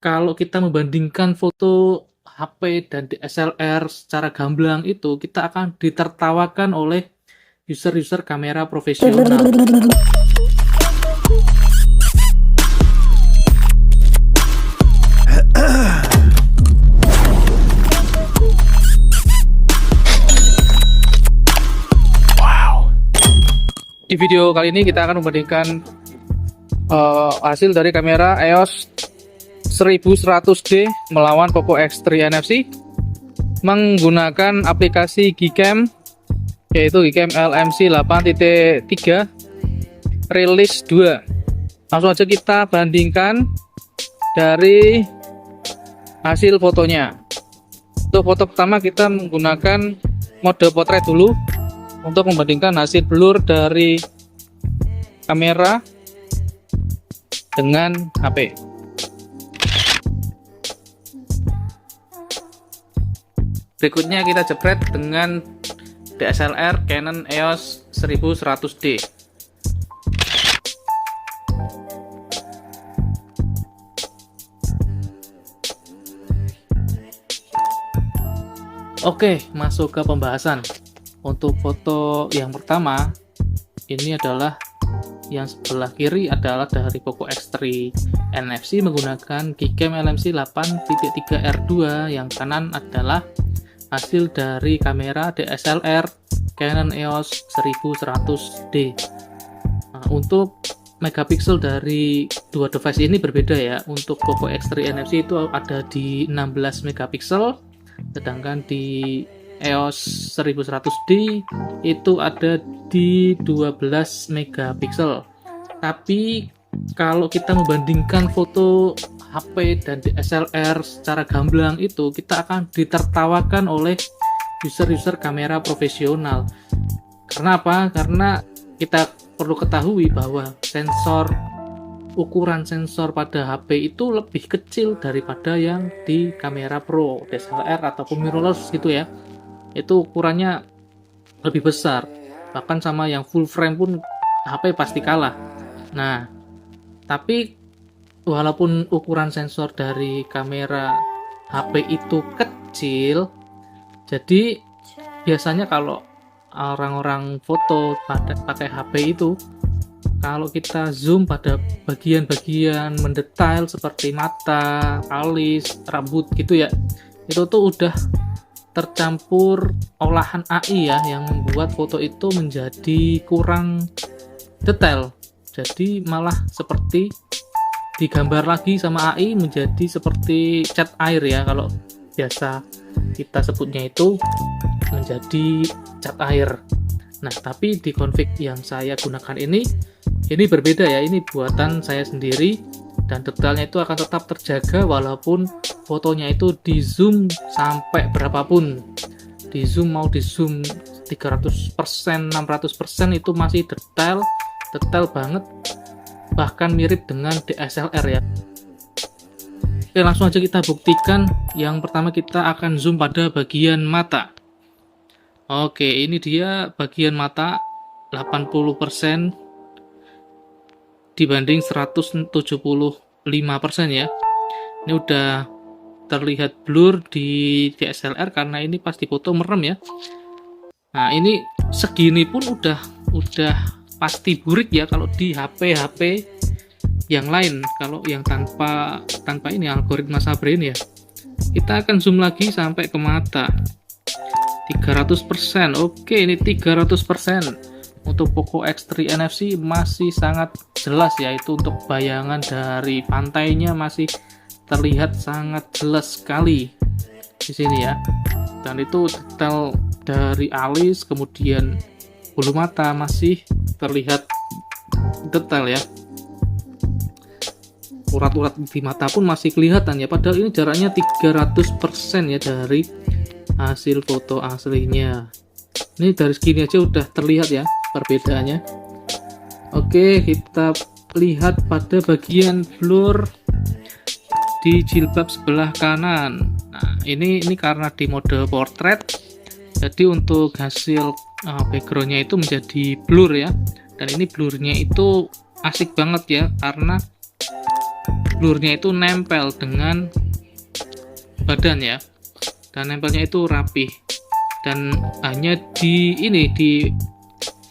Kalau kita membandingkan foto HP dan DSLR secara gamblang itu, kita akan ditertawakan oleh user-user kamera profesional. Di video kali ini kita akan membandingkan hasil dari kamera EOS 1100D melawan Poco X3 NFC menggunakan aplikasi Gcam, yaitu Gcam LMC 8.3 Release 2. Langsung aja kita bandingkan dari hasil fotonya. Untuk foto pertama kita menggunakan mode potret dulu untuk membandingkan hasil blur dari kamera dengan HP. Berikutnya kita jepret dengan DSLR Canon EOS 1100D. Oke, masuk ke pembahasan. Untuk foto yang pertama, ini adalah yang sebelah kiri adalah dari Poco X3 NFC menggunakan Gcam LMC 8.3 R2, yang kanan adalah hasil dari kamera DSLR Canon EOS 1100D. Nah, untuk megapiksel dari dua device ini berbeda ya. Untuk Poco X3 NFC itu ada di 16 megapiksel, sedangkan di EOS 1100D itu ada di 12 megapiksel. Tapi kalau kita membandingkan foto HP dan DSLR secara gamblang itu, kita akan ditertawakan oleh user-user kamera profesional. Karena apa? Karena kita perlu ketahui bahwa ukuran sensor pada HP itu lebih kecil daripada yang di kamera pro, DSLR ataupun mirrorless gitu ya. Itu ukurannya lebih besar. Bahkan sama yang full frame pun HP pasti kalah. Nah, tapi walaupun ukuran sensor dari kamera HP itu kecil, jadi biasanya kalau orang-orang foto pakai HP itu, kalau kita zoom pada bagian-bagian mendetail seperti mata, alis, rambut gitu ya, itu tuh udah tercampur olahan AI ya, yang membuat foto itu menjadi kurang detail. Jadi malah seperti digambar lagi sama AI menjadi seperti cat air ya, kalau biasa kita sebutnya itu menjadi cat air. Nah, tapi di config yang saya gunakan ini berbeda ya. Ini buatan saya sendiri dan detailnya itu akan tetap terjaga walaupun fotonya itu di zoom sampai berapapun. Di zoom mau di zoom 300%, 600% itu masih detail banget, bahkan mirip dengan DSLR ya. Oke, langsung aja kita buktikan. Yang pertama kita akan zoom pada bagian mata. Oke, ini dia bagian mata 80% dibanding 175% ya. Ini udah terlihat blur di DSLR karena ini pas foto merem ya. Nah, ini segini pun udah pasti burik ya kalau di HP yang lain. Kalau yang tanpa ini algoritma Sabre ini ya. Kita akan zoom lagi sampai ke mata. 300%. Oke, ini 300%. Untuk Poco X3 NFC masih sangat jelas ya, itu untuk bayangan dari pantainya masih terlihat sangat jelas sekali di sini ya. Dan itu detail dari alis, kemudian bulu mata masih terlihat detail ya. Urat-urat di mata pun masih kelihatan ya, padahal ini jaraknya 300% ya dari hasil foto aslinya. Ini dari segini aja udah terlihat ya perbedaannya. Oke, kita lihat pada bagian blur di jilbab sebelah kanan. Nah, ini karena di mode portrait, jadi untuk hasil backgroundnya itu menjadi blur ya. Dan ini blurnya itu asik banget ya, karena blurnya itu nempel dengan badan ya, dan nempelnya itu rapih, dan hanya di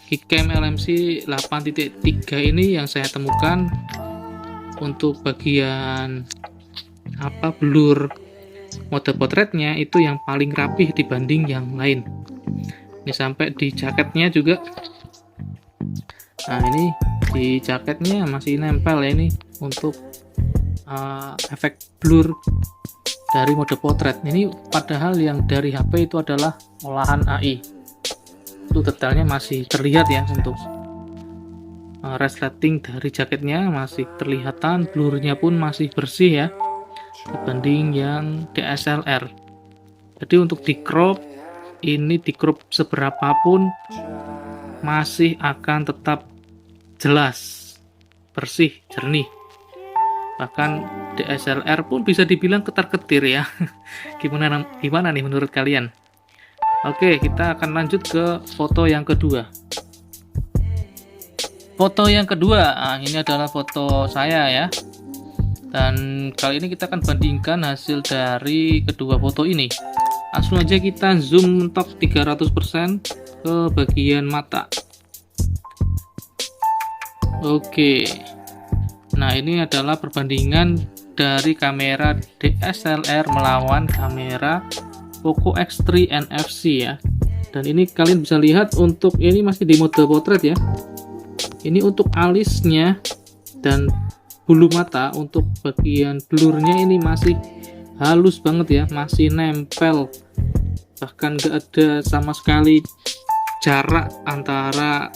Gcam LMC 8.3 ini yang saya temukan untuk bagian blur mode potretnya itu yang paling rapih dibanding yang lain. Ini sampai di jaketnya juga. Nah, ini di jaketnya masih nempel ya, ini untuk efek blur dari mode potret. Ini padahal yang dari HP itu adalah olahan AI. Itu detailnya masih terlihat ya, untuk resleting dari jaketnya masih terlihatan, blurnya pun masih bersih ya dibanding yang DSLR. Jadi untuk di crop, ini di crop seberapapun masih akan tetap jelas, bersih, jernih. Bahkan DSLR pun bisa dibilang ketar-ketir ya. Gimana nih menurut kalian? Oke, kita akan lanjut ke foto yang kedua. Foto yang kedua, ini adalah foto saya ya. Dan kali ini kita akan bandingkan hasil dari kedua foto ini. Langsung aja kita zoom mentok 300% ke bagian mata. Oke. Nah, ini adalah perbandingan dari kamera DSLR melawan kamera Poco X3 NFC ya. Dan ini kalian bisa lihat untuk ini masih di mode potret ya. Ini untuk alisnya dan bulu mata, untuk bagian blurnya ini masih halus banget ya, masih nempel. Bahkan gak ada sama sekali jarak antara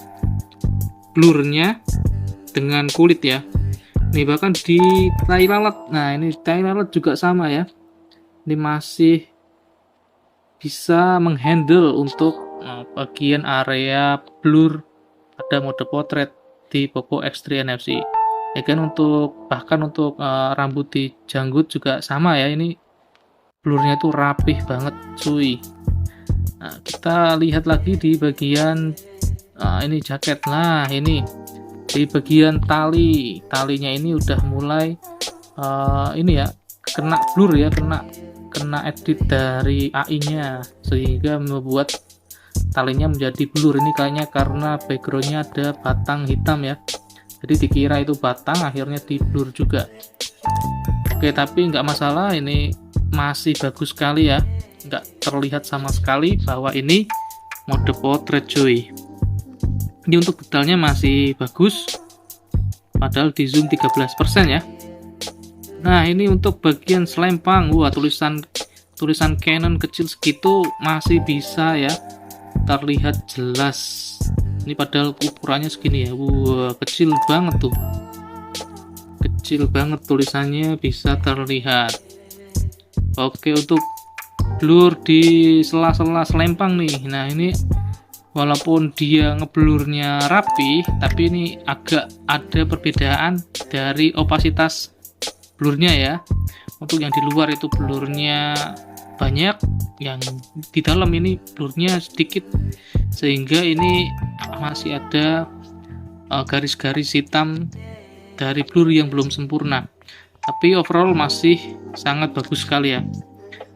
blurnya dengan kulit ya. Ini bahkan di tai lalat. Nah, ini tai lalat juga sama ya. Ini masih bisa menghandle untuk bagian area blur pada mode potret di Poco X3 NFC. Ya kan, bahkan untuk rambut di janggut juga sama ya. Ini blurnya itu rapih banget cuy. Nah, kita lihat lagi di bagian ini jaket. Nah, ini di bagian talinya ini udah mulai ini ya, kena blur ya, kena edit dari AI-nya sehingga membuat talinya menjadi blur. Ini kayaknya karena backgroundnya ada batang hitam ya, jadi dikira itu batang, akhirnya di blur juga. Oke, tapi nggak masalah, ini masih bagus sekali ya, nggak terlihat sama sekali bahwa ini mode potret cuy. Ini untuk detailnya masih bagus, padahal di zoom 13% ya. Nah, ini untuk bagian selempang, wah, tulisan Canon kecil segitu masih bisa ya terlihat jelas. Ini padahal ukurannya segini ya, wah, kecil banget tuh, kecil banget, tulisannya bisa terlihat. Oke, untuk blur di sela-sela selempang nih, nah ini walaupun dia ngeblurnya rapi, tapi ini agak ada perbedaan dari opasitas blurnya ya. Untuk yang di luar itu blurnya banyak, yang di dalam ini blurnya sedikit, sehingga ini masih ada garis-garis hitam dari blur yang belum sempurna. Tapi overall masih sangat bagus sekali ya.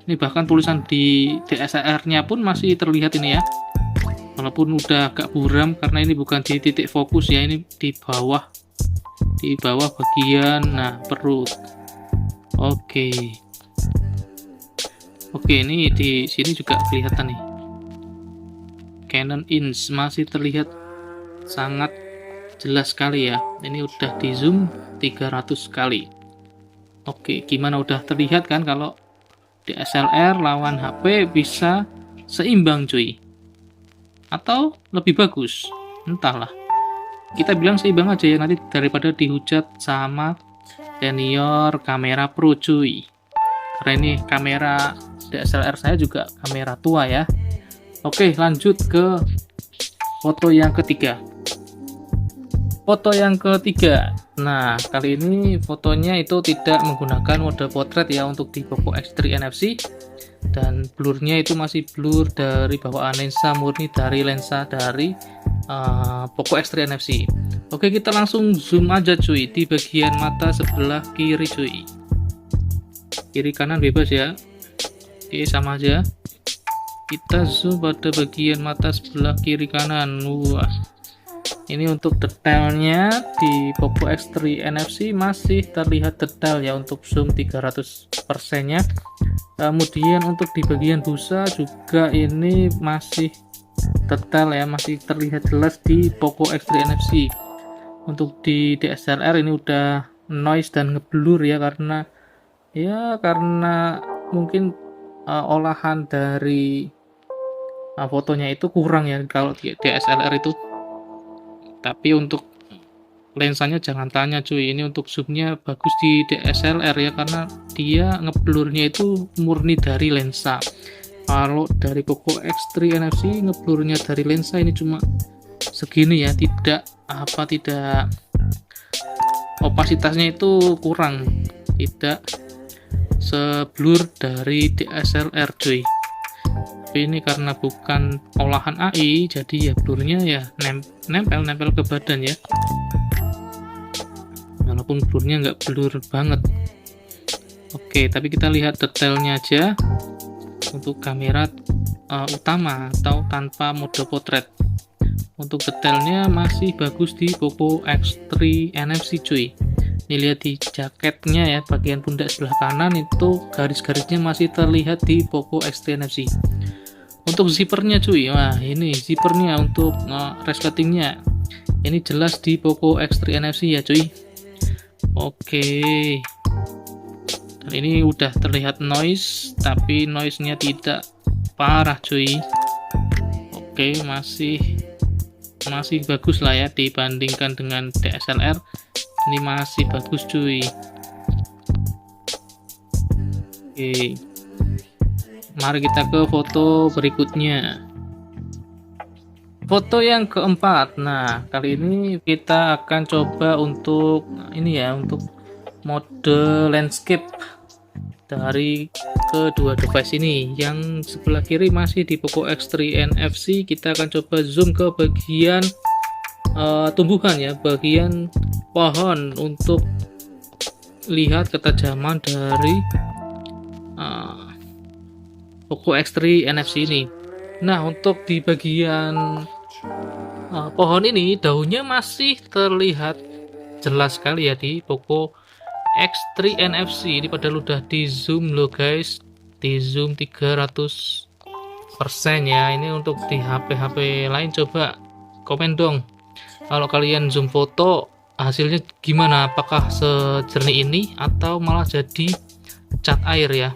Ini bahkan tulisan di DSLR-nya pun masih terlihat ini ya, walaupun udah agak buram karena ini bukan di titik fokus ya, ini di bawah bagian perut. Oke, ini di sini juga kelihatan nih, Canon INS masih terlihat sangat jelas sekali ya. Ini udah di zoom 300 kali. Oke, gimana, udah terlihat kan kalau DSLR lawan HP bisa seimbang cuy, atau lebih bagus, entahlah. Kita bilang seimbang aja ya, nanti daripada dihujat sama senior kamera pro cuy. Karena ini kamera DSLR saya juga kamera tua ya. Oke, lanjut ke foto yang ketiga. Nah, kali ini fotonya itu tidak menggunakan mode potret ya untuk di Poco X3 NFC, dan blurnya itu masih blur dari bawaan lensa, murni dari lensa dari Poco X3 NFC. Oke, kita langsung zoom aja cuy di bagian mata sebelah kiri cuy. Kiri kanan bebas ya. Oke, sama aja. Kita zoom pada bagian mata sebelah kiri kanan. Wah, ini untuk detailnya di Poco X3 NFC masih terlihat detail ya untuk zoom 300% nya. Kemudian untuk di bagian busa juga ini masih detail ya, masih terlihat jelas di Poco X3 NFC. Untuk di DSLR ini udah noise dan ngeblur ya, karena mungkin olahan dari fotonya itu kurang ya kalau di DSLR itu. Tapi untuk lensanya jangan tanya cuy, ini untuk zoomnya bagus di DSLR ya, karena dia ngeblurnya itu murni dari lensa. Kalau dari Poco X3 NFC ngeblurnya dari lensa ini cuma segini ya, tidak opasitasnya itu kurang, tidak seblur dari DSLR cuy. Tapi ini karena bukan olahan AI, jadi ya blurnya ya nempel ke badan ya, walaupun blurnya nggak blur banget. Oke, tapi kita lihat detailnya aja untuk kamera utama atau tanpa mode potret. Untuk detailnya masih bagus di Poco X3 NFC cuy. Ini lihat di jaketnya ya, bagian pundak sebelah kanan itu garis-garisnya masih terlihat di Poco X3 NFC. Untuk zippernya cuy, wah ini zippernya untuk resletingnya ini jelas di Poco X3 NFC ya cuy. Oke, dan ini udah terlihat noise, tapi noise-nya tidak parah cuy. Oke, masih bagus lah ya dibandingkan dengan DSLR. Ini masih bagus cuy. Oke, mari kita ke foto berikutnya. Foto yang keempat. Nah, kali ini kita akan coba untuk ini ya, untuk mode landscape dari kedua device ini. Yang sebelah kiri masih di Poco X3 NFC. Kita akan coba zoom ke bagian tumbuhan ya, bagian pohon, untuk lihat ketajaman dari Poco X3 NFC ini. Nah, untuk di bagian pohon ini daunnya masih terlihat jelas sekali ya di Poco X3 NFC. Ini padahal udah di zoom loh guys, di zoom 300% ya. Ini untuk di HP lain, coba komen dong kalau kalian zoom foto hasilnya gimana, apakah sejernih ini atau malah jadi cat air ya.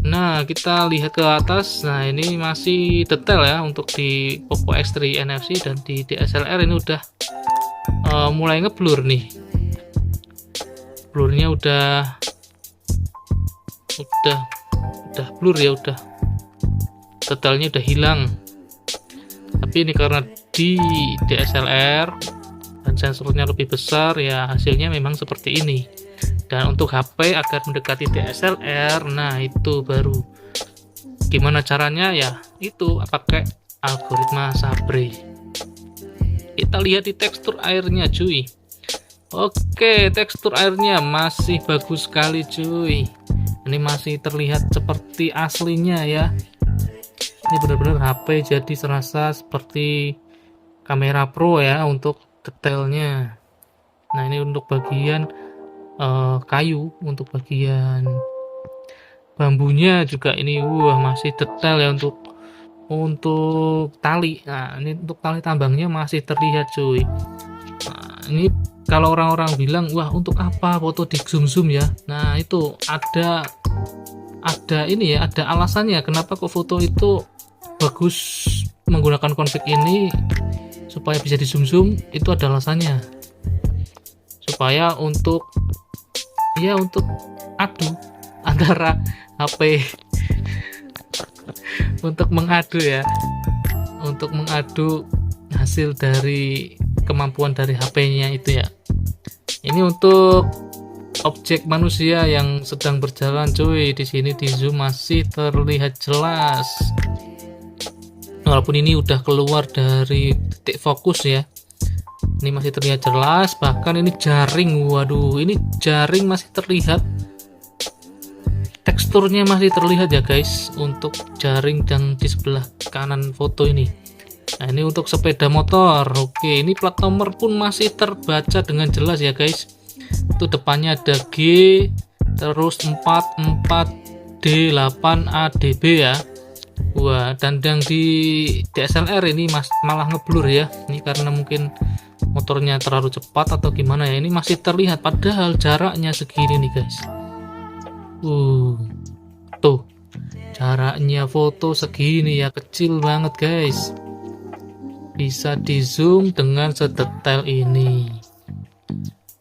Nah, kita lihat ke atas. Nah, ini masih detail ya untuk di Poco X3 NFC, dan di DSLR ini udah mulai ngeblur nih. Blurnya udah blur ya, udah detailnya udah hilang. Tapi ini karena di DSLR dan sensornya lebih besar ya, hasilnya memang seperti ini. Dan untuk HP agar mendekati DSLR, nah itu baru gimana caranya ya, itu pakai algoritma Sabre. Kita lihat di tekstur airnya cuy. Oke, tekstur airnya masih bagus sekali cuy. Ini masih terlihat seperti aslinya ya. Ini benar-benar HP jadi serasa seperti kamera pro ya untuk detailnya. Nah, ini untuk bagian kayu, untuk bagian bambunya juga ini masih detail ya, untuk tali. Nah, ini untuk tali tambangnya masih terlihat cuy. Nah, ini kalau orang-orang bilang wah untuk apa foto di zoom ya, nah itu ada ini ya, ada alasannya kenapa kok foto itu bagus menggunakan config ini supaya bisa di zoom. Itu ada alasannya, supaya untuk adu antara HP untuk mengadu ya, untuk mengadu hasil dari kemampuan dari HP-nya itu ya. Ini untuk objek manusia yang sedang berjalan cuy. Di sini di zoom masih terlihat jelas, walaupun ini udah keluar dari titik fokus ya. Ini masih terlihat jelas, bahkan ini jaring. Waduh, ini jaring masih terlihat. Teksturnya masih terlihat ya guys, untuk jaring yang di sebelah kanan foto ini. Nah, ini untuk sepeda motor. Oke, ini plat nomor pun masih terbaca dengan jelas ya guys. Itu depannya ada G, terus 44D8ADB ya. Wah, dan yang di DSLR ini malah ngeblur ya. Ini karena mungkin motornya terlalu cepat atau gimana ya. Ini masih terlihat padahal jaraknya segini nih guys. Tuh jaraknya foto segini ya, kecil banget guys. Bisa di zoom dengan sedetail ini.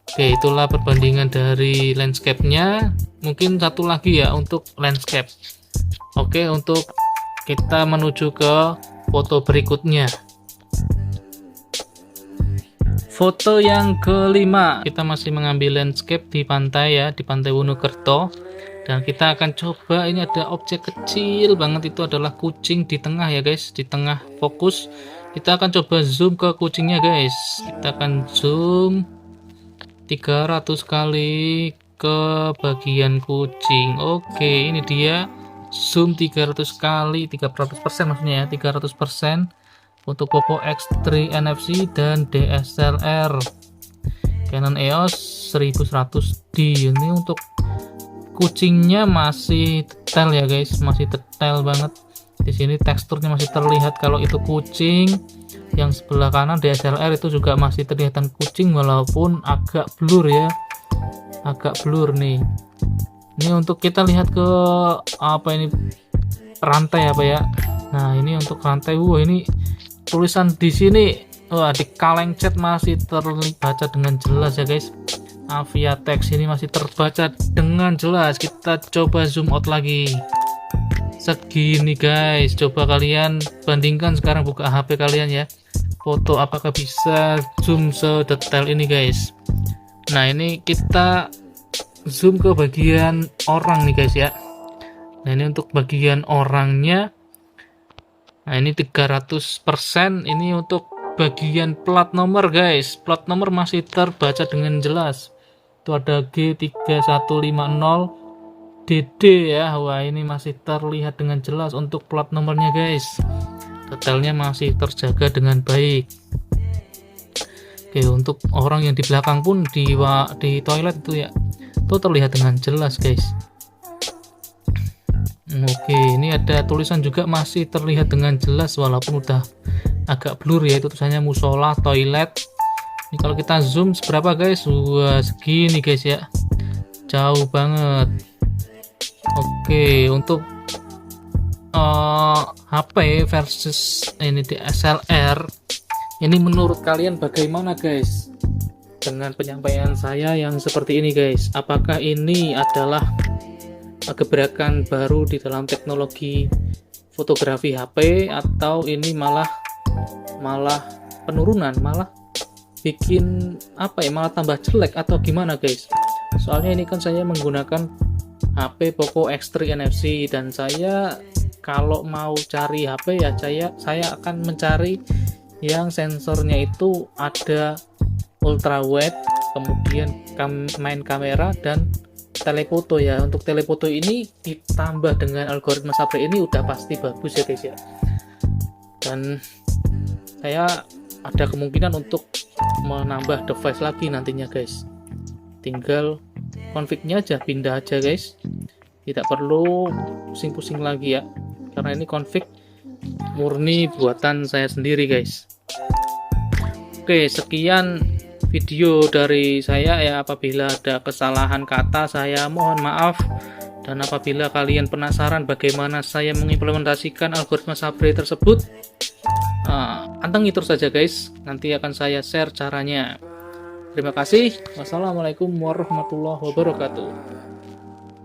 Oke, itulah perbandingan dari landscape-nya. Mungkin satu lagi ya untuk landscape. Oke, untuk kita menuju ke foto berikutnya. Foto yang kelima, kita masih mengambil landscape di pantai ya, di Pantai Wonokerto. Dan kita akan coba, ini ada objek kecil banget, itu adalah kucing di tengah ya guys, di tengah fokus. Kita akan coba zoom ke kucingnya guys. Kita akan zoom 300 kali ke bagian kucing. Oke, ini dia zoom 300 kali, 300% maksudnya ya, 300% untuk Poco X3 NFC dan DSLR Canon EOS 1100D. Ini untuk kucingnya masih detail ya guys, masih detail banget. Di sini teksturnya masih terlihat kalau itu kucing. Yang sebelah kanan DSLR itu juga masih terlihat kucing walaupun agak blur ya, agak blur nih. Ini untuk kita lihat ke apa ini, rantai apa ya. Nah, ini untuk rantai. Ini tulisan di sini, di kaleng cat masih terbaca dengan jelas ya guys. Aviatex ini masih terbaca dengan jelas. Kita coba zoom out lagi. Segini guys. Coba kalian bandingkan sekarang, buka HP kalian ya. Foto apakah bisa zoom sedetail ini guys. Nah, ini kita zoom ke bagian orang nih guys ya. Nah, ini untuk bagian orangnya. Nah, ini 300%. Ini untuk bagian plat nomor guys. Plat nomor masih terbaca dengan jelas. Itu ada G3150DD ya. Wah, ini masih terlihat dengan jelas untuk plat nomornya guys. Detailnya masih terjaga dengan baik. Oke, untuk orang yang di belakang pun di toilet itu ya, itu terlihat dengan jelas guys. Oke, ini ada tulisan juga masih terlihat dengan jelas walaupun udah agak blur ya, itu tulisannya musola toilet. Ini kalau kita zoom seberapa guys? Wah, segini guys ya, jauh banget. Oke, untuk HP versus ini DSLR, ini menurut kalian bagaimana guys dengan penyampaian saya yang seperti ini guys? Apakah ini adalah gebrakan baru di dalam teknologi fotografi HP, atau ini malah penurunan, malah bikin apa ya, malah tambah jelek atau gimana guys? Soalnya ini kan saya menggunakan HP Poco X3 NFC, dan saya kalau mau cari HP ya saya akan mencari yang sensornya itu ada ultra wide, kemudian main kamera dan telefoto ya. Untuk telefoto ini ditambah dengan algoritma Sabre ini udah pasti bagus ya guys ya. Dan saya ada kemungkinan untuk menambah device lagi nantinya guys. Tinggal config-nya aja, pindah aja guys. Tidak perlu pusing-pusing lagi ya, karena ini config murni buatan saya sendiri guys. Oke, sekian video dari saya ya. Apabila ada kesalahan kata saya mohon maaf, dan apabila kalian penasaran bagaimana saya mengimplementasikan algoritma Sabre tersebut, pantengin terus saja guys, nanti akan saya share caranya. Terima kasih. Wassalamualaikum warahmatullahi wabarakatuh.